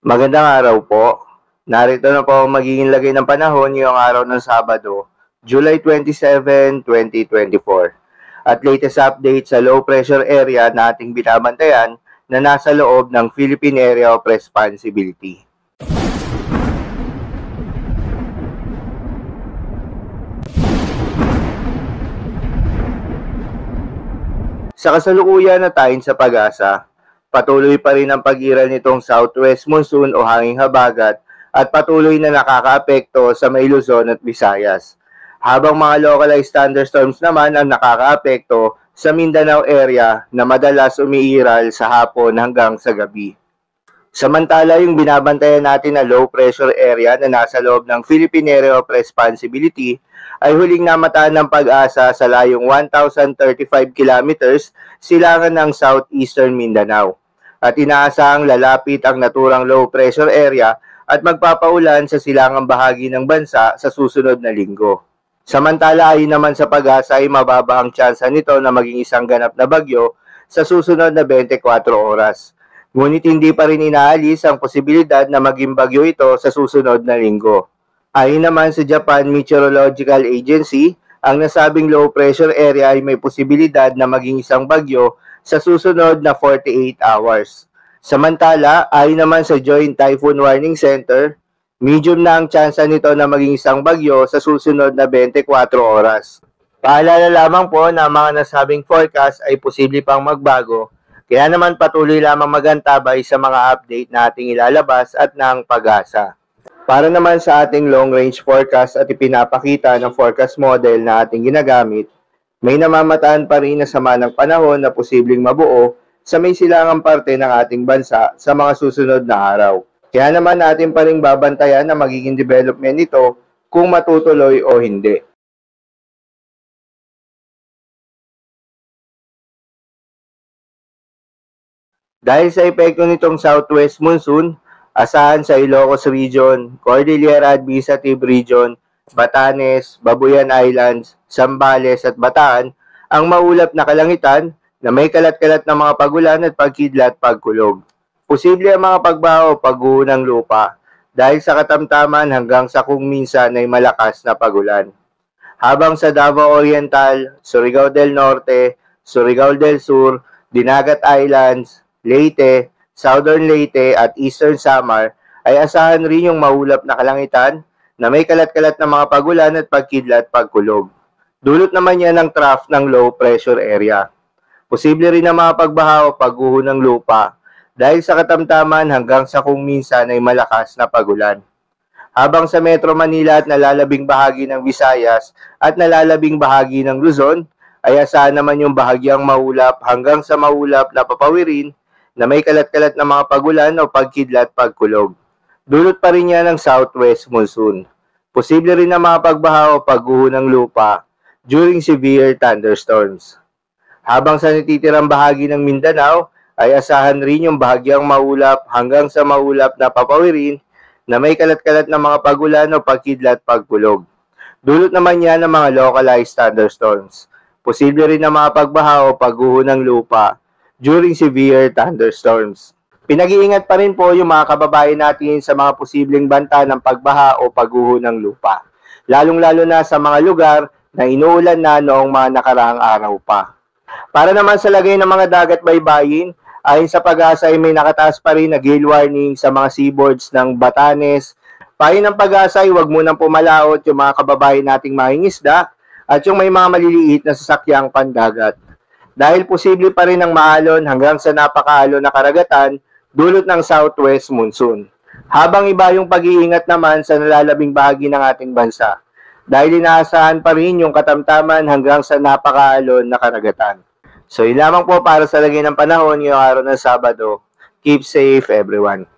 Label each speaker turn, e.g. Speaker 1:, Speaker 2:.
Speaker 1: Magandang araw po. Narito na po ang magiging lagay ng panahon ngayong araw ng Sabado, July 27, 2024. At latest update sa low pressure area na ating binabantayan na nasa loob ng Philippine Area of Responsibility. Sa kasalukuyan na tayo sa pag-asa, patuloy pa rin ang pag-iral nitong southwest monsoon o hanging habagat at patuloy na nakakaapekto sa may Luzon at Visayas. Habang mga localized thunderstorms naman ang nakakaapekto sa Mindanao area na madalas umiiral sa hapon hanggang sa gabi. Samantala, yung binabantayan natin na low pressure area na nasa loob ng Philippine Area of Responsibility ay huling namataan ng pag-asa sa layong 1,035 kilometers silangan ng southeastern Mindanao. At inaasahang lalapit ang naturang low pressure area at magpapaulan sa silangang bahagi ng bansa sa susunod na linggo. Samantala, ayon naman sa pag-asa ay mababa ang tsansa nito na maging isang ganap na bagyo sa susunod na 24 oras. Ngunit hindi pa rin inaalis ang posibilidad na maging bagyo ito sa susunod na linggo. Ayon naman sa Japan Meteorological Agency, ang nasabing low pressure area ay may posibilidad na maging isang bagyo sa susunod na 48 hours. Samantala, ayon naman sa Joint Typhoon Warning Center, medium na ang tsansa nito na maging isang bagyo sa susunod na 24 oras. Paalala lamang po na mga nasabing forecast ay posible pang magbago, kaya naman patuloy lamang magantabay sa mga update na ating ilalabas at ng pag-asa. Para naman sa ating long-range forecast at ipinapakita ng forecast model na ating ginagamit, may namamataan pa rin na sama ng panahon na posibleng mabuo sa may silangang parte ng ating bansa sa mga susunod na araw. Kaya naman natin pa rin babantayan na magiging development nito kung matutuloy o hindi. Dahil sa epekto nitong southwest monsoon, asahan sa Ilocos Region, Cordillera Administrative Region, Batanes, Babuyan Islands, Zambales at Bataan ang maulap na kalangitan na may kalat-kalat na mga pagulan at pagkidlat pagkulog. Posible ang mga pagbaho o pagguho ng lupa dahil sa katamtaman hanggang sa kung minsan ay malakas na pagulan. Habang sa Davao Oriental, Surigao del Norte, Surigao del Sur, Dinagat Islands, Leyte, Southern Leyte at Eastern Samar ay asahan rin yung maulap na kalangitan na may kalat-kalat na mga pagulan at pagkidlat pagkulog. Dulot naman yan ng trough ng low pressure area. Posible rin na mga pagbaha o pagguho ng lupa dahil sa katamtaman hanggang sa kung minsan ay malakas na pagulan. Habang sa Metro Manila at nalalabing bahagi ng Visayas at nalalabing bahagi ng Luzon ay asahan naman yung bahagyang maulap hanggang sa maulap na papawirin na may kalat-kalat na mga pagulan o pagkidlat pagkulog. Dulot pa rin yan ng southwest monsoon. Posible rin na mga pagbaha o pagguho ng lupa during severe thunderstorms. Habang sa natitirang bahagi ng Mindanao, ay asahan rin yung bahagyang maulap hanggang sa maulap na papawirin na may kalat-kalat na mga pagulan o pagkidlat pagkulog. Dulot naman yan ng mga localized thunderstorms. Posible rin na mga pagbaha o pagguho ng lupa during severe thunderstorms. Pinag-iingat pa rin po yung mga kababayan natin sa mga posibleng banta ng pagbaha o pagguho ng lupa, lalong-lalo na sa mga lugar na inuulan na noong mga nakaraang araw pa. Para naman sa lagay ng mga dagat baybayin, ayon sa pag-asa ay may nakataas pa rin na gale warning sa mga seaboards ng Batanes. Payo ng pag-asa ay huwag munang pumalaot yung mga kababayan nating mangingisda at yung may mga maliliit na sasakyang pandagat. Dahil posible pa rin ang maalon hanggang sa napakaalon na karagatan dulot ng southwest monsoon. Habang iba yung pag-iingat naman sa nalalabing bahagi ng ating bansa dahil inaasahan pa rin yung katamtaman hanggang sa napakaalon na karagatan. So yun lamang po para sa lagay ng panahon ngayong araw ng Sabado. Keep safe everyone.